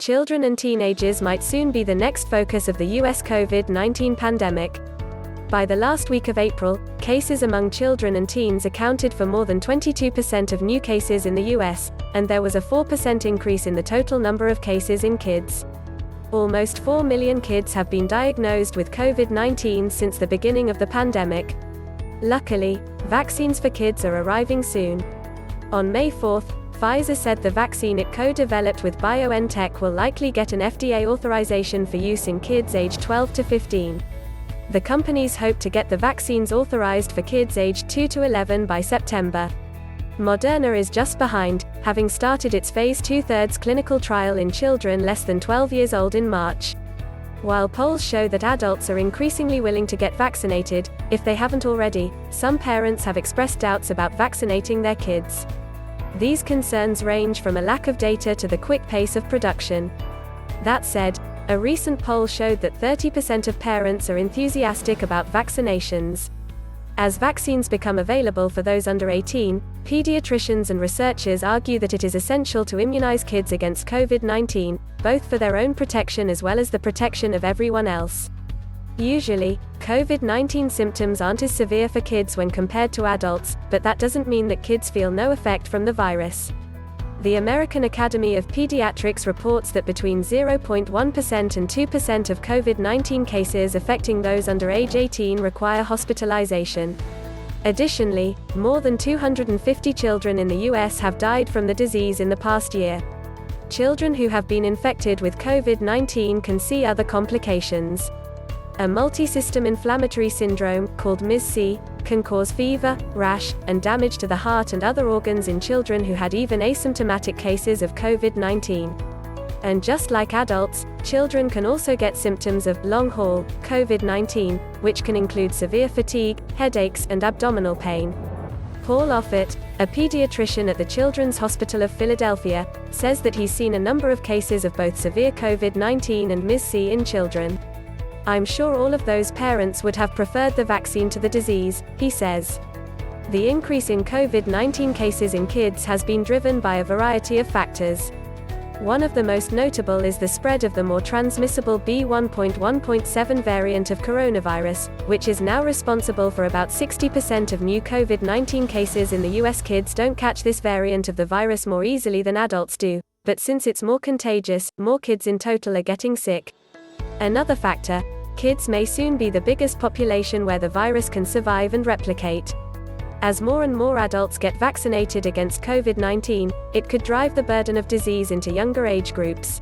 Children and teenagers might soon be the next focus of the US COVID-19 pandemic. By the last week of April, cases among children and teens accounted for more than 22% of new cases in the US, and there was a 4% increase in the total number of cases in kids. Almost 4 million kids have been diagnosed with COVID-19 since the beginning of the pandemic. Luckily, vaccines for kids are arriving soon. On May 4, Pfizer said the vaccine it co-developed with BioNTech will likely get an FDA authorization for use in kids aged 12 to 15. The companies hope to get the vaccines authorized for kids aged 2 to 11 by September. Moderna is just behind, having started its phase 2/3 clinical trial in children less than 12 years old in March. While polls show that adults are increasingly willing to get vaccinated, if they haven't already, some parents have expressed doubts about vaccinating their kids. These concerns range from a lack of data to the quick pace of production. That said, a recent poll showed that 30% of parents are enthusiastic about vaccinations. As vaccines become available for those under 18, pediatricians and researchers argue that it is essential to immunize kids against COVID-19, both for their own protection as well as the protection of everyone else. Usually, COVID-19 symptoms aren't as severe for kids when compared to adults, but that doesn't mean that kids feel no effect from the virus. The American Academy of Pediatrics reports that between 0.1% and 2% of COVID-19 cases affecting those under age 18 require hospitalization. Additionally, more than 250 children in the US have died from the disease in the past year. Children who have been infected with COVID-19 can see other complications. A multisystem inflammatory syndrome, called MIS-C, can cause fever, rash, and damage to the heart and other organs in children who had even asymptomatic cases of COVID-19. And just like adults, children can also get symptoms of long-haul COVID-19, which can include severe fatigue, headaches, and abdominal pain. Paul Offit, a pediatrician at the Children's Hospital of Philadelphia, says that he's seen a number of cases of both severe COVID-19 and MIS-C in children. "I'm sure all of those parents would have preferred the vaccine to the disease," he says. The increase in COVID-19 cases in kids has been driven by a variety of factors. One of the most notable is the spread of the more transmissible B.1.1.7 variant of coronavirus, which is now responsible for about 60% of new COVID-19 cases in the US. Kids don't catch this variant of the virus more easily than adults do, but since it's more contagious, more kids in total are getting sick. Another factor, kids may soon be the biggest population where the virus can survive and replicate. As more and more adults get vaccinated against COVID-19, it could drive the burden of disease into younger age groups.